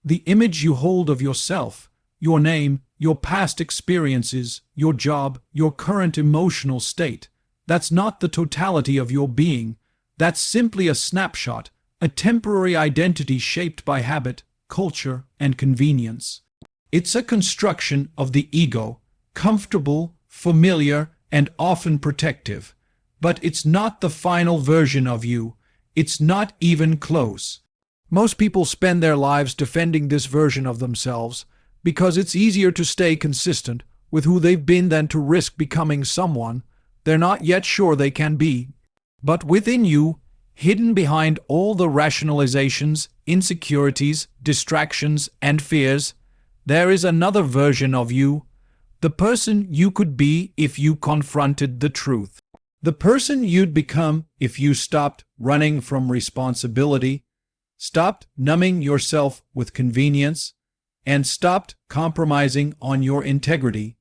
The image you hold of yourself, your name, your past experiences, your job, your current emotional state, that's not the totality of your being. That's simply a snapshot, a temporary identity shaped by habit, culture, and convenience. It's a construction of the ego, comfortable, familiar, and often protective. But it's not the final version of you. It's not even close. Most people spend their lives defending this version of themselves because it's easier to stay consistent with who they've been than to risk becoming someone they're not yet sure they can be. But within you, hidden behind all the rationalizations, insecurities, distractions, and fears, there is another version of you, the person you could be if you confronted the truth. The person you'd become if you stopped running from responsibility, stopped numbing yourself with convenience, and stopped compromising on your integrity.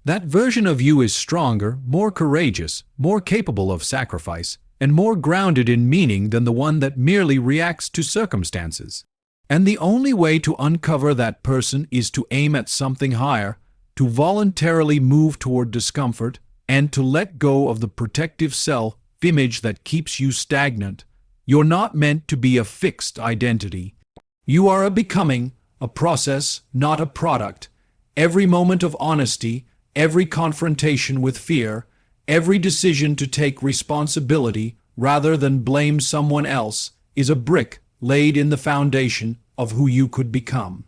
That version of you is stronger, more courageous, more capable of sacrifice, and more grounded in meaning than the one that merely reacts to circumstances. And the only way to uncover that person is to aim at something higher, to voluntarily move toward discomfort, and to let go of the protective self-image that keeps you stagnant. You're not meant to be a fixed identity. You are a becoming, a process, not a product. Every moment of honesty, every confrontation with fear, every decision to take responsibility rather than blame someone else is a brick laid in the foundation of who you could become.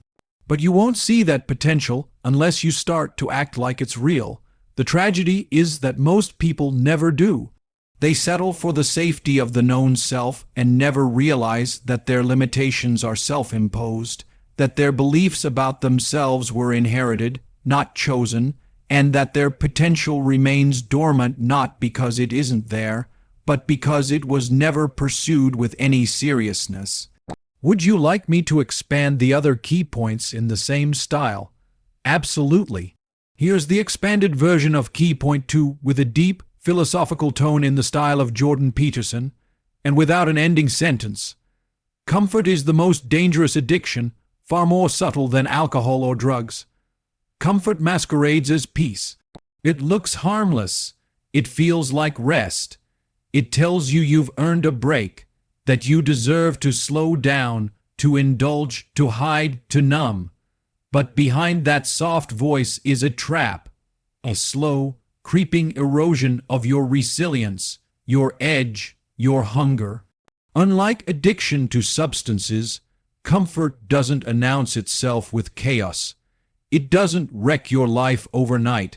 But you won't see that potential unless you start to act like it's real. The tragedy is that most people never do. They settle for the safety of the known self and never realize that their limitations are self-imposed, that their beliefs about themselves were inherited, not chosen, and that their potential remains dormant not because it isn't there, but because it was never pursued with any seriousness. Would you like me to expand the other key points in the same style? Absolutely. Here's the expanded version of key point 2 with a deep, philosophical tone in the style of Jordan Peterson, and without an ending sentence. Comfort is the most dangerous addiction, far more subtle than alcohol or drugs. Comfort masquerades as peace. It looks harmless. It feels like rest. It tells you you've earned a break, that you deserve to slow down, to indulge, to hide, to numb. But behind that soft voice is a trap, a slow, creeping erosion of your resilience, your edge, your hunger. Unlike addiction to substances, comfort doesn't announce itself with chaos. It doesn't wreck your life overnight.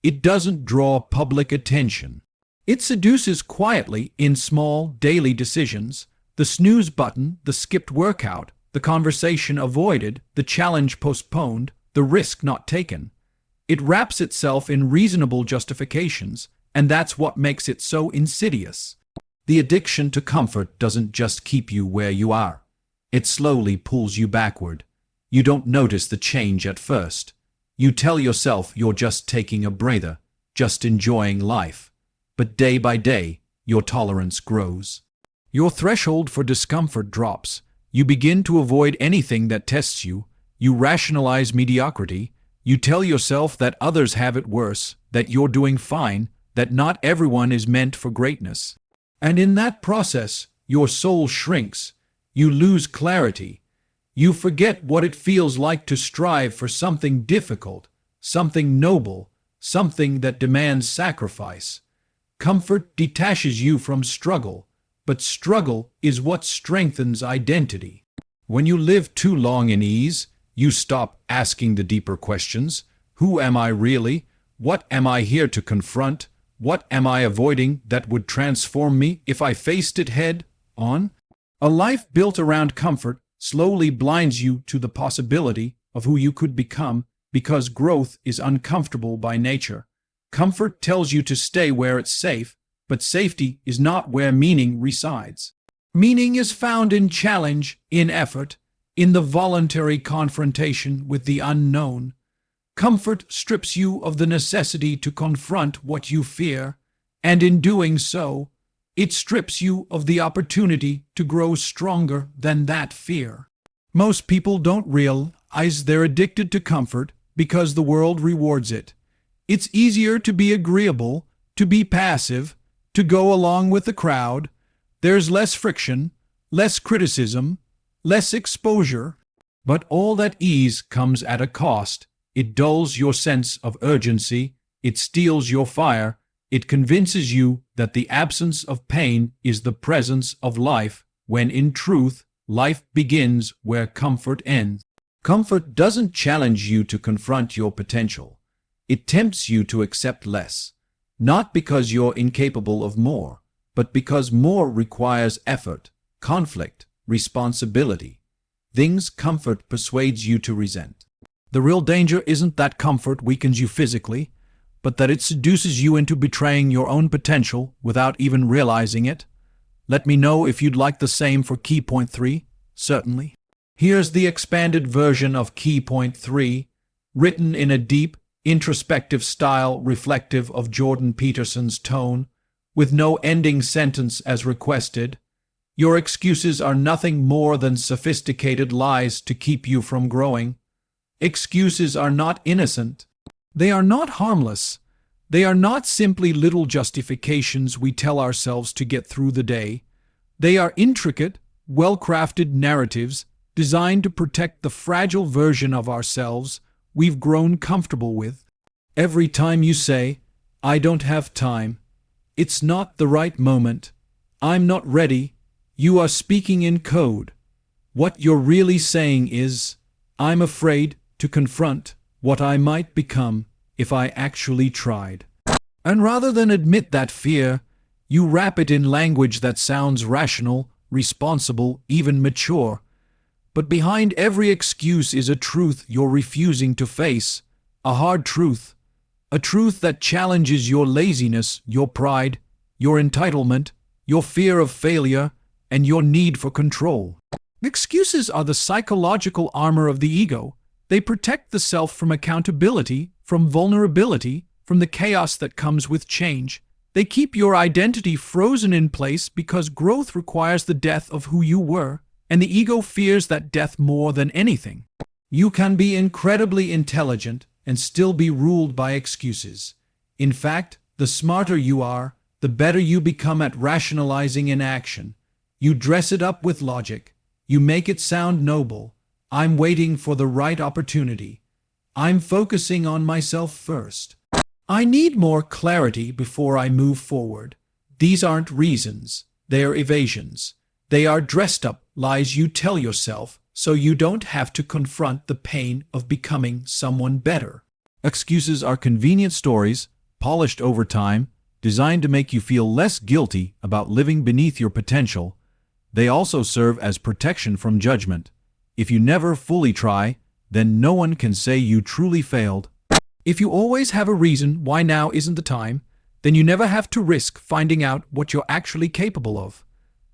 It doesn't draw public attention. It seduces quietly in small, daily decisions, the snooze button, the skipped workout, the conversation avoided, the challenge postponed, the risk not taken. It wraps itself in reasonable justifications, and that's what makes it so insidious. The addiction to comfort doesn't just keep you where you are. It slowly pulls you backward. You don't notice the change at first. You tell yourself you're just taking a breather, just enjoying life. But day by day, your tolerance grows. Your threshold for discomfort drops. You begin to avoid anything that tests you. You rationalize mediocrity. You tell yourself that others have it worse, that you're doing fine, that not everyone is meant for greatness. And in that process, your soul shrinks. You lose clarity. You forget what it feels like to strive for something difficult, something noble, something that demands sacrifice. Comfort detaches you from struggle, but struggle is what strengthens identity. When you live too long in ease, you stop asking the deeper questions. Who am I really? What am I here to confront? What am I avoiding that would transform me if I faced it head on? A life built around comfort slowly blinds you to the possibility of who you could become because growth is uncomfortable by nature. Comfort tells you to stay where it's safe, but safety is not where meaning resides. Meaning is found in challenge, in effort, in the voluntary confrontation with the unknown. Comfort strips you of the necessity to confront what you fear, and in doing so, it strips you of the opportunity to grow stronger than that fear. Most people don't realize they're addicted to comfort because the world rewards it. It's easier to be agreeable, to be passive, to go along with the crowd. There's less friction, less criticism, less exposure. But all that ease comes at a cost. It dulls your sense of urgency, it steals your fire, it convinces you that the absence of pain is the presence of life, when in truth, life begins where comfort ends. Comfort doesn't challenge you to confront your potential. It tempts you to accept less, not because you're incapable of more, but because more requires effort, conflict, responsibility. Things comfort persuades you to resent. The real danger isn't that comfort weakens you physically, but that it seduces you into betraying your own potential without even realizing it. Let me know if you'd like the same for key point 3, certainly. Here's the expanded version of key point 3, written in a deep, introspective style reflective of Jordan Peterson's tone, with no ending sentence as requested. Your excuses are nothing more than sophisticated lies to keep you from growing. Excuses are not innocent. They are not harmless. They are not simply little justifications we tell ourselves to get through the day. They are intricate, well-crafted narratives designed to protect the fragile version of ourselves we've grown comfortable with. Every time you say, "I don't have time," "It's not the right moment," "I'm not ready," you are speaking in code. What you're really saying is, "I'm afraid to confront what I might become if I actually tried." And rather than admit that fear, you wrap it in language that sounds rational, responsible, even mature. But behind every excuse is a truth you're refusing to face, a hard truth, a truth that challenges your laziness, your pride, your entitlement, your fear of failure, and your need for control. Excuses are the psychological armor of the ego. They protect the self from accountability, from vulnerability, from the chaos that comes with change. They keep your identity frozen in place because growth requires the death of who you were, and the ego fears that death more than anything. You can be incredibly intelligent and still be ruled by excuses. In fact, the smarter you are, the better you become at rationalizing inaction. You dress it up with logic. You make it sound noble. "I'm waiting for the right opportunity. I'm focusing on myself first. I need more clarity before I move forward." These aren't reasons. They're evasions. They are dressed-up lies you tell yourself so you don't have to confront the pain of becoming someone better. Excuses are convenient stories, polished over time, designed to make you feel less guilty about living beneath your potential. They also serve as protection from judgment. If you never fully try, then no one can say you truly failed. If you always have a reason why now isn't the time, then you never have to risk finding out what you're actually capable of.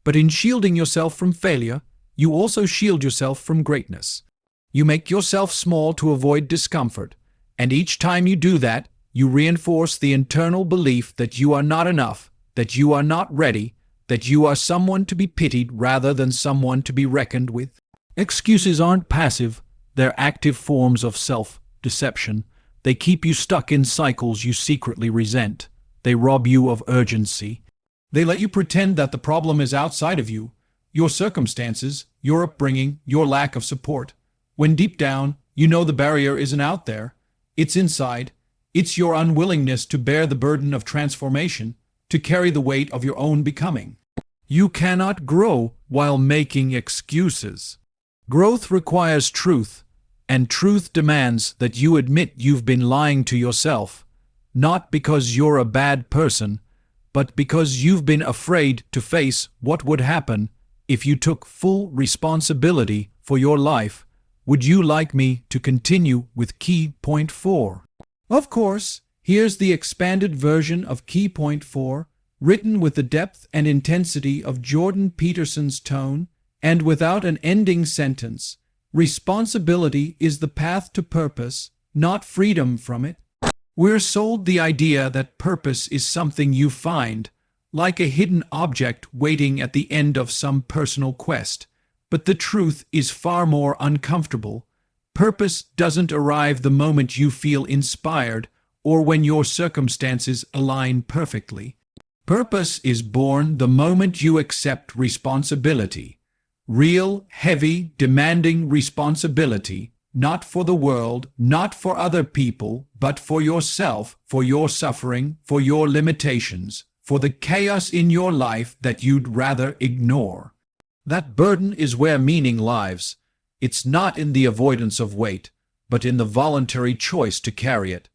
But in shielding yourself from failure, you also shield yourself from greatness. You make yourself small to avoid discomfort, and each time you do that, you reinforce the internal belief that you are not enough, that you are not ready, that you are someone to be pitied rather than someone to be reckoned with. Excuses aren't passive, they're active forms of self-deception. They keep you stuck in cycles you secretly resent. They rob you of urgency. They let you pretend that the problem is outside of you, your circumstances, your upbringing, your lack of support, when deep down, you know the barrier isn't out there. It's inside. It's your unwillingness to bear the burden of transformation, to carry the weight of your own becoming. You cannot grow while making excuses. Growth requires truth, and truth demands that you admit you've been lying to yourself, not because you're a bad person, but because you've been afraid to face what would happen if you took full responsibility for your life. Would you like me to continue with key point 4? Of course, here's the expanded version of key point 4, written with the depth and intensity of Jordan Peterson's tone, and without an ending sentence. Responsibility is the path to purpose, not freedom from it. We're sold the idea that purpose is something you find, like a hidden object waiting at the end of some personal quest. But the truth is far more uncomfortable. Purpose doesn't arrive the moment you feel inspired or when your circumstances align perfectly. Purpose is born the moment you accept responsibility. Real, heavy, demanding responsibility, not for the world, not for other people, but for yourself, for your suffering, for your limitations, for the chaos in your life that you'd rather ignore. That burden is where meaning lies. It's not in the avoidance of weight, but in the voluntary choice to carry it.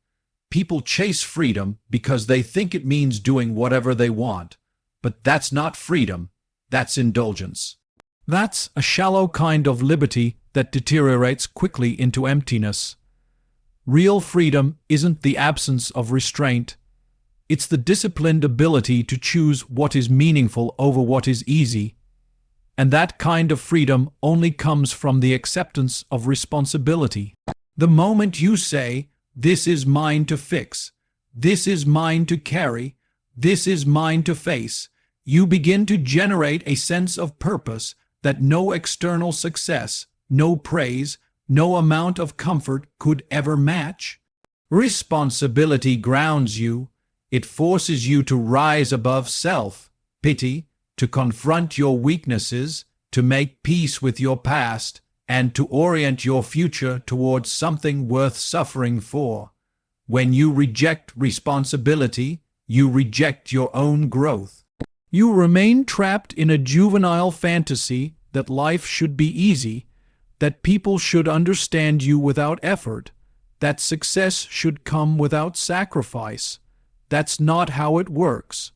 People chase freedom because they think it means doing whatever they want. But that's not freedom, that's indulgence. That's a shallow kind of liberty that deteriorates quickly into emptiness. Real freedom isn't the absence of restraint. It's the disciplined ability to choose what is meaningful over what is easy. And that kind of freedom only comes from the acceptance of responsibility. The moment you say, "This is mine to fix, this is mine to carry, this is mine to face," you begin to generate a sense of purpose that no external success, no praise, no amount of comfort could ever match. Responsibility grounds you. It forces you to rise above self-pity, to confront your weaknesses, to make peace with your past, and to orient your future towards something worth suffering for. When you reject responsibility, you reject your own growth. You remain trapped in a juvenile fantasy that life should be easy, that people should understand you without effort, that success should come without sacrifice. That's not how it works.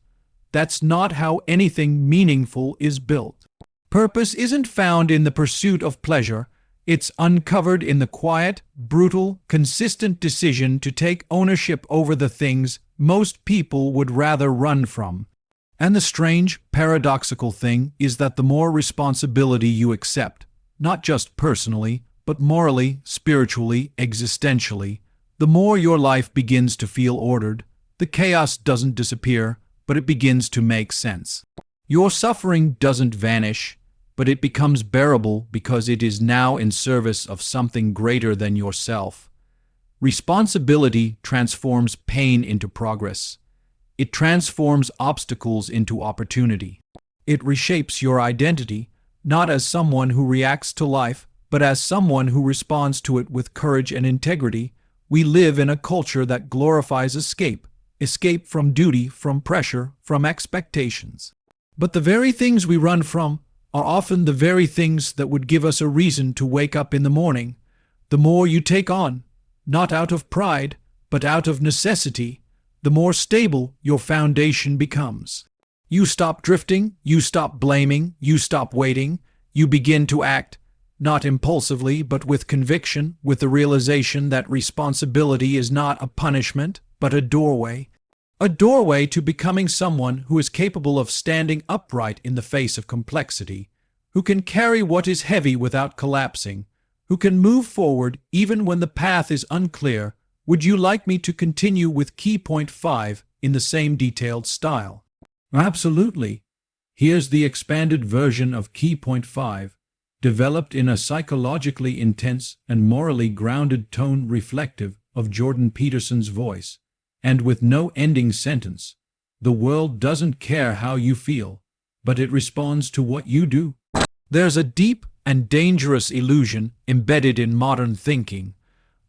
That's not how anything meaningful is built. Purpose isn't found in the pursuit of pleasure. It's uncovered in the quiet, brutal, consistent decision to take ownership over the things most people would rather run from. And the strange, paradoxical thing is that the more responsibility you accept, not just personally, but morally, spiritually, existentially, the more your life begins to feel ordered. The chaos doesn't disappear, but it begins to make sense. Your suffering doesn't vanish, but it becomes bearable because it is now in service of something greater than yourself. Responsibility transforms pain into progress. It transforms obstacles into opportunity. It reshapes your identity, not as someone who reacts to life, but as someone who responds to it with courage and integrity. We live in a culture that glorifies escape from duty, from pressure, from expectations. But the very things we run from are often the very things that would give us a reason to wake up in the morning. The more you take on, not out of pride, but out of necessity, the more stable your foundation becomes. You stop drifting, you stop blaming, you stop waiting, you begin to act, not impulsively, but with conviction, with the realization that responsibility is not a punishment, but a doorway to becoming someone who is capable of standing upright in the face of complexity, who can carry what is heavy without collapsing, who can move forward even when the path is unclear. Would you like me to continue with key point 5 in the same detailed style? Absolutely. Here's the expanded version of key point 5, developed in a psychologically intense and morally grounded tone reflective of Jordan Peterson's voice, and with no ending sentence. The world doesn't care how you feel, but it responds to what you do. There's a deep and dangerous illusion embedded in modern thinking,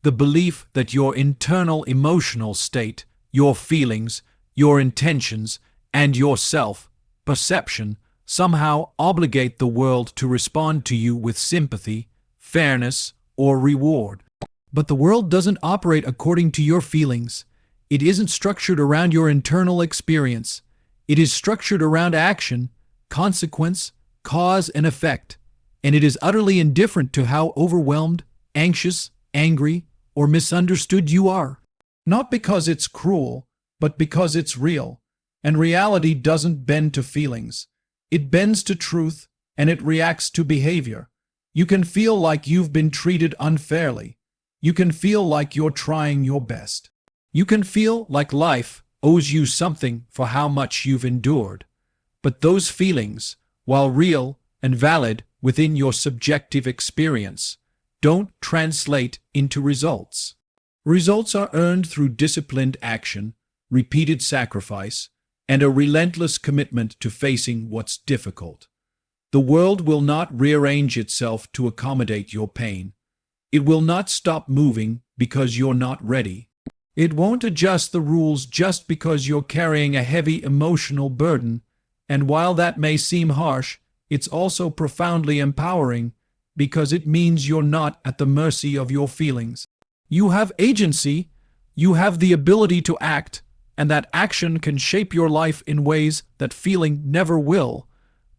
the belief that your internal emotional state, your feelings, your intentions, and your self-perception somehow obligate the world to respond to you with sympathy, fairness, or reward. But the world doesn't operate according to your feelings. It isn't structured around your internal experience. It is structured around action, consequence, cause, and effect. And it is utterly indifferent to how overwhelmed, anxious, angry, or misunderstood you are. Not because it's cruel, but because it's real. And reality doesn't bend to feelings. It bends to truth, and it reacts to behavior. You can feel like you've been treated unfairly. You can feel like you're trying your best. You can feel like life owes you something for how much you've endured. But those feelings, while real and valid, within your subjective experience don't translate into results. Results are earned through disciplined action, repeated sacrifice, and a relentless commitment to facing what's difficult. The world will not rearrange itself to accommodate your pain. It will not stop moving because you're not ready. It won't adjust the rules just because you're carrying a heavy emotional burden, and while that may seem harsh, it's also profoundly empowering because it means you're not at the mercy of your feelings. You have agency, you have the ability to act, and that action can shape your life in ways that feeling never will.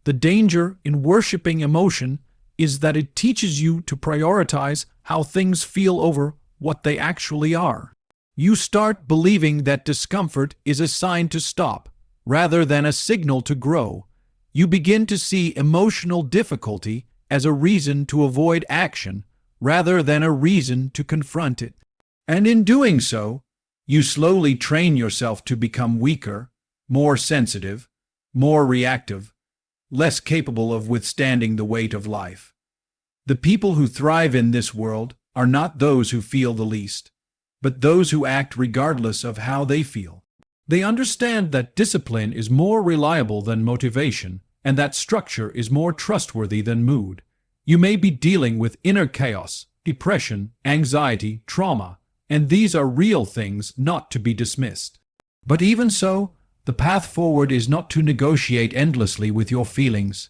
The danger in worshiping emotion is that it teaches you to prioritize how things feel over what they actually are. You start believing that discomfort is a sign to stop, rather than a signal to grow. You begin to see emotional difficulty as a reason to avoid action, rather than a reason to confront it. And in doing so, you slowly train yourself to become weaker, more sensitive, more reactive, less capable of withstanding the weight of life. The people who thrive in this world are not those who feel the least, but those who act regardless of how they feel. They understand that discipline is more reliable than motivation, and that structure is more trustworthy than mood. You may be dealing with inner chaos, depression, anxiety, trauma, and these are real things not to be dismissed. But even so, the path forward is not to negotiate endlessly with your feelings.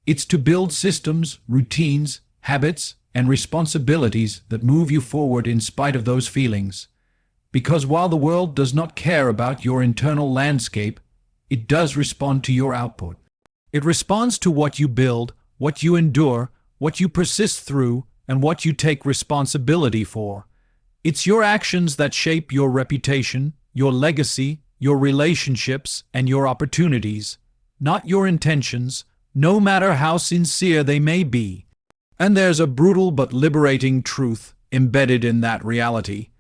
It's to build systems, routines, habits, and responsibilities that move you forward in spite of those feelings. Because while the world does not care about your internal landscape, it does respond to your output. It responds to what you build, what you endure, what you persist through, and what you take responsibility for. It's your actions that shape your reputation, your legacy, your relationships, and your opportunities, not your intentions, no matter how sincere they may be. And there's a brutal but liberating truth embedded in that reality.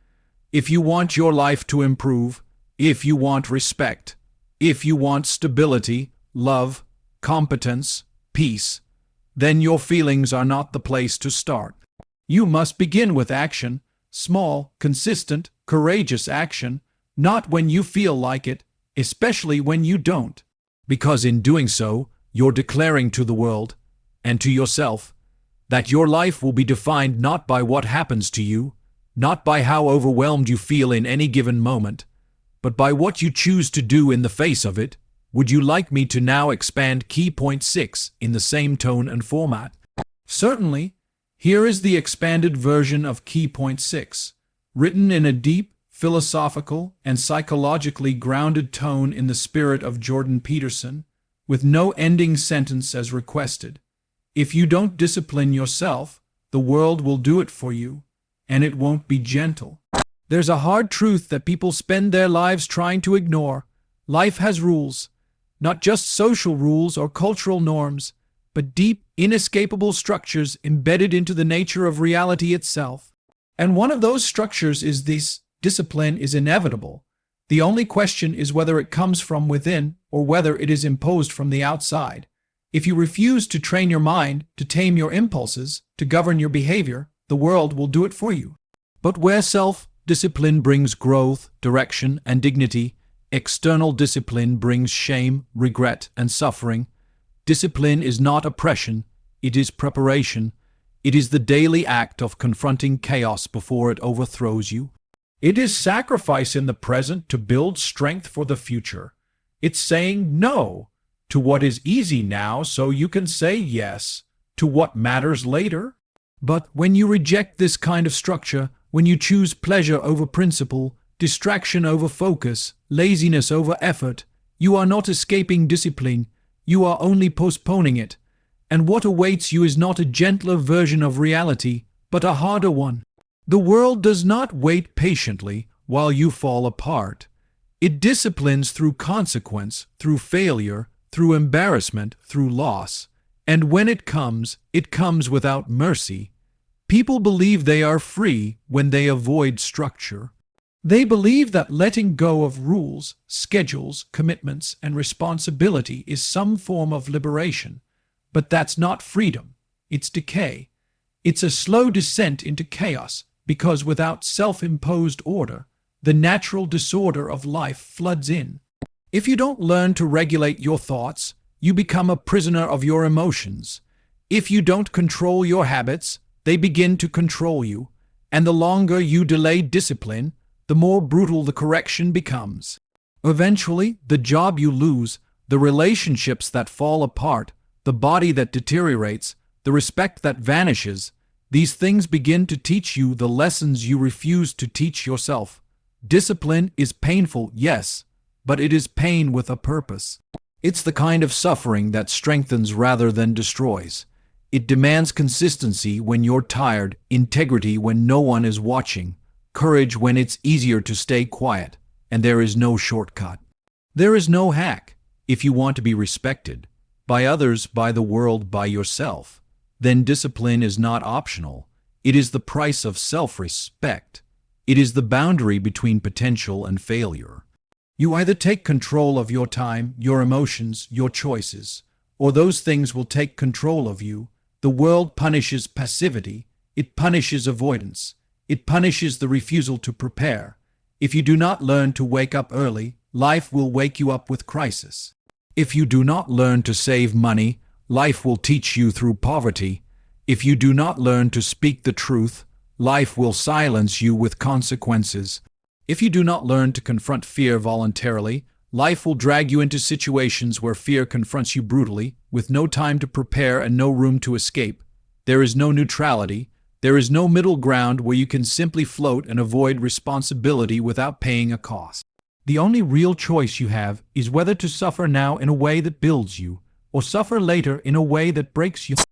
If you want your life to improve, if you want respect, if you want stability, love, competence, peace, then your feelings are not the place to start. You must begin with action, small, consistent, courageous action, not when you feel like it, especially when you don't. Because in doing so, you're declaring to the world, and to yourself, that your life will be defined not by what happens to you, not by how overwhelmed you feel in any given moment, but by what you choose to do in the face of it. Would you like me to now expand key point 6 in the same tone and format? Certainly. Here is the expanded version of key point 6, written in a deep, philosophical, and psychologically grounded tone in the spirit of Jordan Peterson, with no ending sentence as requested. If you don't discipline yourself, the world will do it for you, and it won't be gentle. There's a hard truth that people spend their lives trying to ignore. Life has rules, not just social rules or cultural norms, but deep, inescapable structures embedded into the nature of reality itself. And one of those structures is this: discipline is inevitable. The only question is whether it comes from within or whether it is imposed from the outside. If you refuse to train your mind, to tame your impulses, to govern your behavior, the world will do it for you. But where self-discipline brings growth, direction, and dignity, external discipline brings shame, regret, and suffering. Discipline is not oppression, it is preparation. It is the daily act of confronting chaos before it overthrows you. It is sacrifice in the present to build strength for the future. It's saying no to what is easy now so you can say yes to what matters later. But when you reject this kind of structure, when you choose pleasure over principle, distraction over focus, laziness over effort, you are not escaping discipline, you are only postponing it. And what awaits you is not a gentler version of reality, but a harder one. The world does not wait patiently while you fall apart. It disciplines through consequence, through failure, through embarrassment, through loss. And when it comes without mercy. People believe they are free when they avoid structure. They believe that letting go of rules, schedules, commitments, and responsibility is some form of liberation. But that's not freedom. it's decay. It's a slow descent into chaos, because without self-imposed order, the natural disorder of life floods in. If you don't learn to regulate your thoughts, you become a prisoner of your emotions. If you don't control your habits, they begin to control you, and the longer you delay discipline, the more brutal the correction becomes. Eventually, the job you lose, the relationships that fall apart, the body that deteriorates, the respect that vanishes, these things begin to teach you the lessons you refuse to teach yourself. Discipline is painful, yes, but it is pain with a purpose. It's the kind of suffering that strengthens rather than destroys. It demands consistency when you're tired, integrity when no one is watching, courage when it's easier to stay quiet, and there is no shortcut. There is no hack. If you want to be respected, by others, by the world, by yourself, then discipline is not optional. It is the price of self-respect. It is the boundary between potential and failure. You either take control of your time, your emotions, your choices, or those things will take control of you. The world punishes passivity. It punishes avoidance. It punishes the refusal to prepare. If you do not learn to wake up early, life will wake you up with crisis. If you do not learn to save money, life will teach you through poverty. If you do not learn to speak the truth, life will silence you with consequences. If you do not learn to confront fear voluntarily, life will drag you into situations where fear confronts you brutally, with no time to prepare and no room to escape. There is no neutrality. There is no middle ground where you can simply float and avoid responsibility without paying a cost. The only real choice you have is whether to suffer now in a way that builds you, or suffer later in a way that breaks you.